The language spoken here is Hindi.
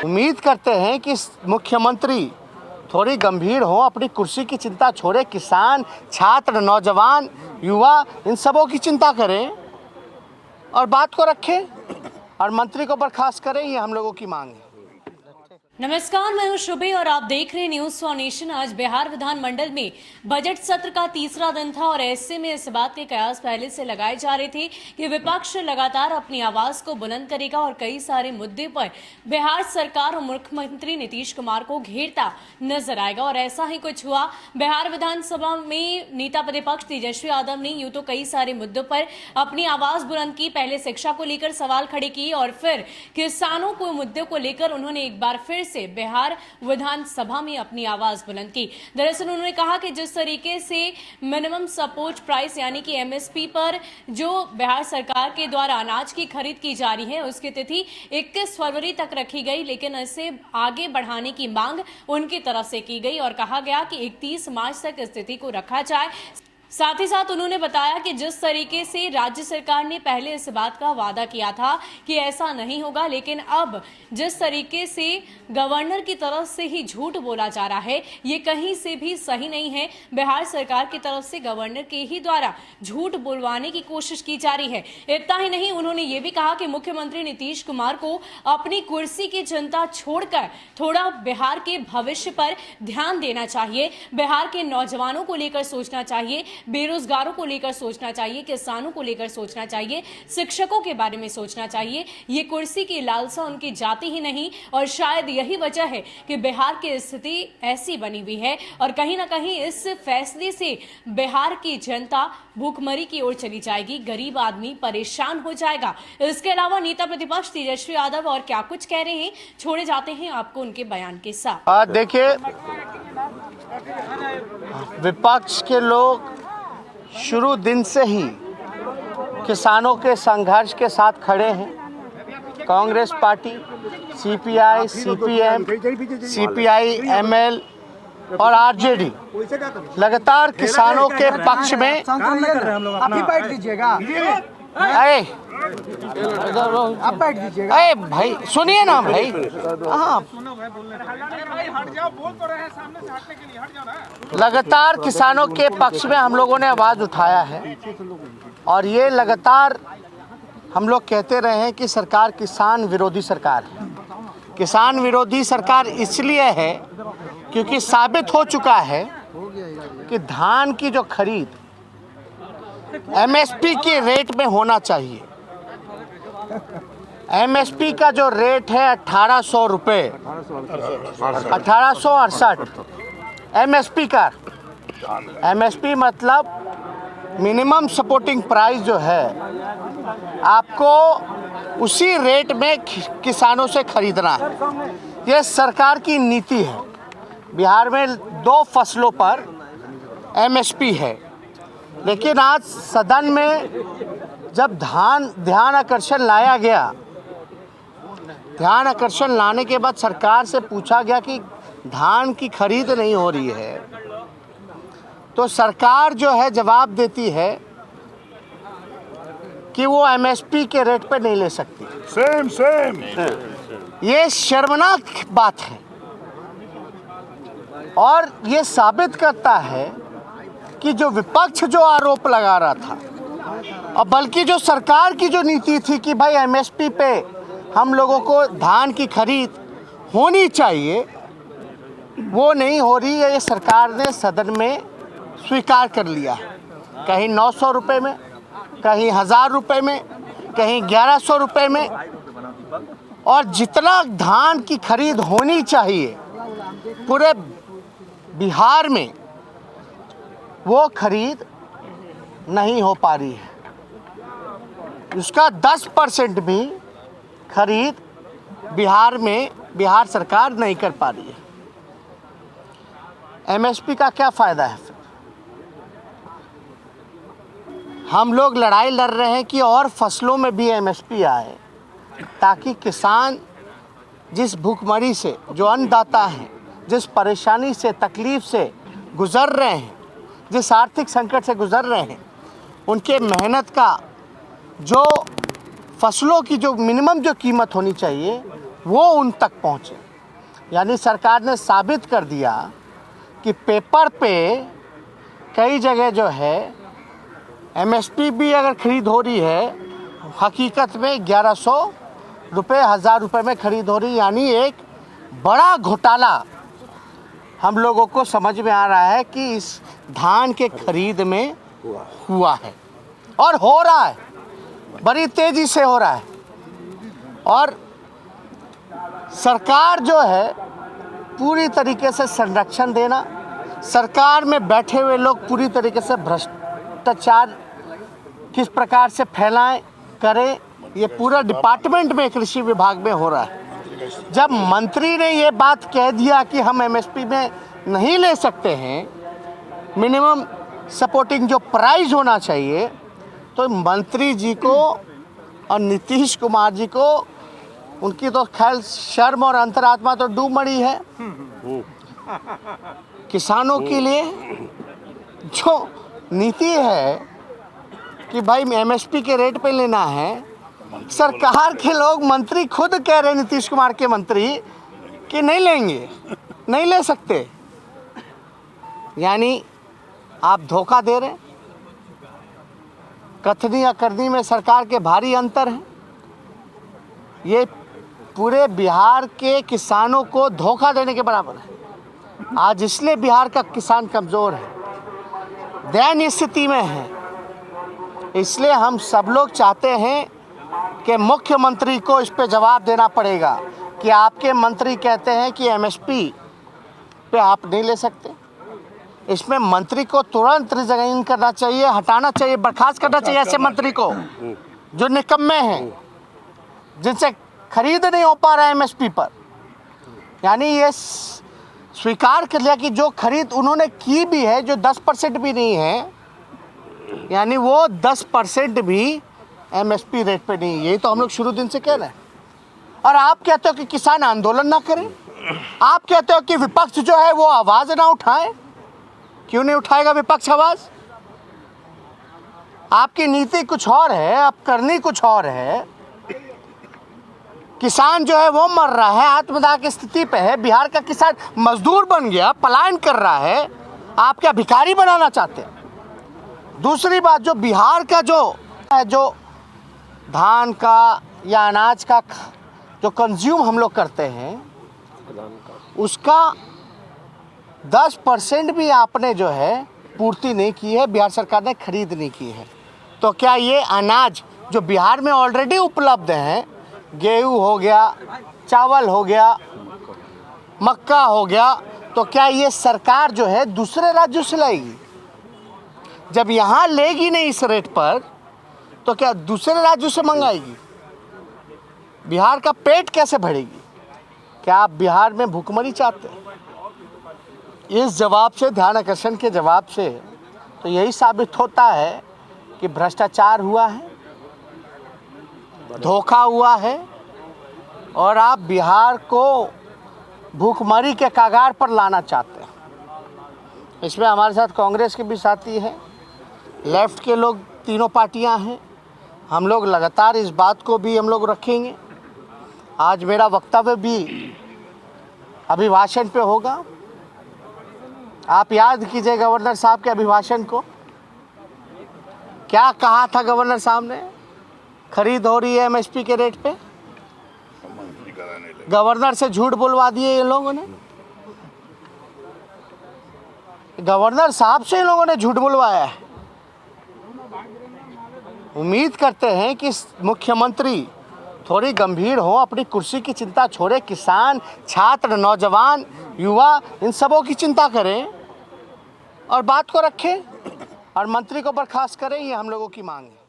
उम्मीद करते हैं कि मुख्यमंत्री थोड़ी गंभीर हो, अपनी कुर्सी की चिंता छोड़े, किसान, छात्र, नौजवान, युवा, इन सबों की चिंता करें और बात को रखें और मंत्री को बर्खास्त करें। ये हम लोगों की मांग है। नमस्कार, मैं हूं शुभे और आप देख रहे हैं न्यूज फॉर नेशन। आज बिहार विधानमंडल में बजट सत्र का तीसरा दिन था और ऐसे में इस बात के कयास पहले से लगाए जा रहे थे कि विपक्ष लगातार अपनी आवाज को बुलंद करेगा और कई सारे मुद्दे पर बिहार सरकार और मुख्यमंत्री नीतीश कुमार को घेरता नजर आएगा और ऐसा ही कुछ हुआ। बिहार विधानसभा में नेता प्रतिपक्ष तेजस्वी यादव ने यूं तो कई सारे मुद्दों पर अपनी आवाज बुलंद की। पहले शिक्षा को लेकर सवाल खड़े किए और फिर किसानों को मुद्दों को लेकर उन्होंने एक बार फिर से बिहार विधानसभा में अपनी आवाज बुलंद की। दरअसल उन्होंने कहा कि जिस तरीके से मिनिमम सपोर्ट प्राइस यानी कि एमएसपी पर जो बिहार सरकार के द्वारा अनाज की खरीद की जा रही है उसकी तिथि 21 फरवरी तक रखी गई, लेकिन इसे आगे बढ़ाने की मांग उनकी तरफ से की गई और कहा गया कि 31 मार्च तक इस तिथि को रखा जाए। साथ ही साथ उन्होंने बताया कि जिस तरीके से राज्य सरकार ने पहले इस बात का वादा किया था कि ऐसा नहीं होगा, लेकिन अब जिस तरीके से गवर्नर की तरफ से ही झूठ बोला जा रहा है ये कहीं से भी सही नहीं है। बिहार सरकार की तरफ से गवर्नर के ही द्वारा झूठ बुलवाने की कोशिश की जा रही है। इतना ही नहीं, उन्होंने ये भी कहा कि मुख्यमंत्री नीतीश कुमार को अपनी कुर्सी की चिंता छोड़कर थोड़ा बिहार के भविष्य पर ध्यान देना चाहिए, बिहार के नौजवानों को लेकर सोचना चाहिए, बेरोजगारों को लेकर सोचना चाहिए, किसानों को लेकर सोचना चाहिए, शिक्षकों के बारे में सोचना चाहिए। ये कुर्सी की लालसा उनकी जाती ही नहीं और शायद यही वजह है कि बिहार की स्थिति ऐसी बनी हुई है और कहीं ना कहीं इस फैसले से बिहार की जनता भूखमरी की ओर चली जाएगी, गरीब आदमी परेशान हो जाएगा। इसके अलावा नेता प्रतिपक्ष तेजस्वी यादव और क्या कुछ कह रहे हैं, छोड़े जाते हैं आपको उनके बयान के साथ। देखिए, विपक्ष के लोग शुरू दिन से ही किसानों के संघर्ष के साथ खड़े हैं। Congress party, CPI, CPM, CPI-ML और आरजेडी लगातार किसानों के पक्ष में। आप ही बैठ लीजिएगा, आप बैठ दीजिएगा। अरे भाई सुनिए ना भाई, हाँ लगातार किसानों के पक्ष में हम लोगों ने आवाज उठाया है और ये लगातार हम लोग कहते रहे हैं कि सरकार किसान विरोधी सरकार है। किसान विरोधी सरकार इसलिए है क्योंकि साबित हो चुका है कि धान की जो खरीद एमएसपी के रेट में होना चाहिए। एमएसपी का जो रेट है 1800 रुपये, 1868 एमएसपी का। एमएसपी मतलब मिनिमम सपोर्टिंग प्राइस जो है, आपको उसी रेट में किसानों से खरीदना है। ये सरकार की नीति है। बिहार में 2 फसलों पर एमएसपी है, लेकिन आज सदन में जब ध्यान आकर्षण लाया गया, ध्यान आकर्षण लाने के बाद सरकार से पूछा गया कि धान की खरीद नहीं हो रही है, तो सरकार जो है जवाब देती है कि वो एमएसपी के रेट पे नहीं ले सकती। सेम ये शर्मनाक बात है और ये साबित करता है कि जो विपक्ष जो आरोप लगा रहा था और बल्कि जो सरकार की जो नीति थी कि भाई एमएसपी पे हम लोगों को धान की खरीद होनी चाहिए, वो नहीं हो रही है। ये सरकार ने सदन में स्वीकार कर लिया है। कहीं 900 रुपये में, कहीं 1000 रुपये में, कहीं 1100 रुपये में, और जितना धान की खरीद होनी चाहिए पूरे बिहार में वो खरीद नहीं हो पा रही है। उसका 10% भी खरीद बिहार सरकार नहीं कर पा रही है। एमएसपी का क्या फ़ायदा है फिर? हम लोग लड़ाई लड़ रहे हैं कि और फसलों में भी एमएसपी आए, ताकि किसान जिस भूखमरी से, जो अन्नदाता हैं, जिस परेशानी से, तकलीफ़ से गुज़र रहे हैं, जिस आर्थिक संकट से गुज़र रहे हैं, उनके मेहनत का जो फसलों की जो मिनिमम जो कीमत होनी चाहिए वो उन तक पहुँचे। यानी सरकार ने साबित कर दिया कि पेपर पे कई जगह जो है एमएसपी भी अगर खरीद हो रही है, हकीकत में 1100 रुपये 1000 रुपये में खरीद हो रही। यानी एक बड़ा घोटाला हम लोगों को समझ में आ रहा है कि इस धान के खरीद में हुआ है और हो रहा है, बड़ी तेजी से हो रहा है। और सरकार जो है पूरी तरीके से संरक्षण देना, सरकार में बैठे हुए लोग पूरी तरीके से भ्रष्टाचार किस प्रकार से फैलाएं करें, ये पूरा डिपार्टमेंट में कृषि विभाग में हो रहा है। जब मंत्री ने ये बात कह दिया कि हम एमएसपी में नहीं ले सकते हैं, मिनिमम सपोर्टिंग जो प्राइस होना चाहिए, तो मंत्री जी को और नीतीश कुमार जी को उनकी तो खैर शर्म और अंतरात्मा तो डूब मरी है। किसानों के लिए जो नीति है कि भाई एमएसपी के रेट पे लेना है, सरकार के लोग मंत्री खुद कह रहे हैं, नीतीश कुमार के मंत्री, कि नहीं लेंगे, नहीं ले सकते। यानी आप धोखा दे रहे हैं। कथनी या करनी में सरकार के भारी अंतर है। ये पूरे बिहार के किसानों को धोखा देने के बराबर है। आज इसलिए बिहार का किसान कमज़ोर है, दयनीय स्थिति में है। इसलिए हम सब लोग चाहते हैं कि मुख्यमंत्री को इस पे जवाब देना पड़ेगा कि आपके मंत्री कहते हैं कि एमएसपी पे आप नहीं ले सकते। इसमें मंत्री को तुरंत रिजाइन करना चाहिए, हटाना चाहिए, बर्खास्त करना चाहिए ऐसे मंत्री को जो निकम्मे हैं, जिनसे खरीद नहीं हो पा रहा है एमएसपी पर। यानी ये स्वीकार कर लिया कि जो खरीद उन्होंने की भी है, जो 10% भी नहीं है, यानी वो 10% भी एमएसपी रेट पे नहीं है। यही तो हम लोग शुरू दिन से कह रहे हैं। और आप कहते हो कि किसान आंदोलन ना करें, आप कहते हो कि विपक्ष जो है वो आवाज़ ना उठाए। क्यों नहीं उठाएगा विपक्ष आवाज़? आपकी नीति कुछ और है, आप करनी कुछ और है। किसान जो है वो मर रहा है, आत्मदाह की स्थिति पे है। बिहार का किसान मजदूर बन गया, पलायन कर रहा है। आप क्या भिखारी बनाना चाहते हैं? दूसरी बात, जो बिहार का जो धान का या अनाज का जो कंज्यूम हम लोग करते हैं, उसका 10% भी आपने जो है पूर्ति नहीं की है, बिहार सरकार ने खरीद नहीं की है। तो क्या ये अनाज जो बिहार में ऑलरेडी उपलब्ध हैं, गेहूँ हो गया, चावल हो गया, मक्का हो गया, तो क्या ये सरकार जो है दूसरे राज्यों से लाएगी? जब यहाँ लेगी नहीं इस रेट पर, तो क्या दूसरे राज्यों से मंगाएगी? बिहार का पेट कैसे भरेगी? क्या आप बिहार में भूखमरी चाहते हैं? इस जवाब से, ध्यान आकर्षण के जवाब से तो यही साबित होता है कि भ्रष्टाचार हुआ है, धोखा हुआ है, और आप बिहार को भूखमरी के कगार पर लाना चाहते हैं। इसमें हमारे साथ कांग्रेस के भी साथी हैं, लेफ्ट के लोग, तीनों पार्टियां हैं। हम लोग लगातार इस बात को भी हम लोग रखेंगे। आज मेरा वक्तव्य भी अभिभाषण पे होगा। आप याद कीजिए गवर्नर साहब के अभिभाषण को। क्या कहा था गवर्नर साहब ने? खरीद हो रही है एमएसपी के रेट पे। गवर्नर से झूठ बुलवा दिए ये लोगों ने। गवर्नर साहब से इन लोगों ने झूठ बुलवाया है। उम्मीद करते हैं कि मुख्यमंत्री थोड़ी गंभीर हो, अपनी कुर्सी की चिंता छोड़े, किसान, छात्र, नौजवान, युवा, इन सबों की चिंता करें और बात को रखें और मंत्री को बर्खास्त करें। ये हम लोगों की मांग है।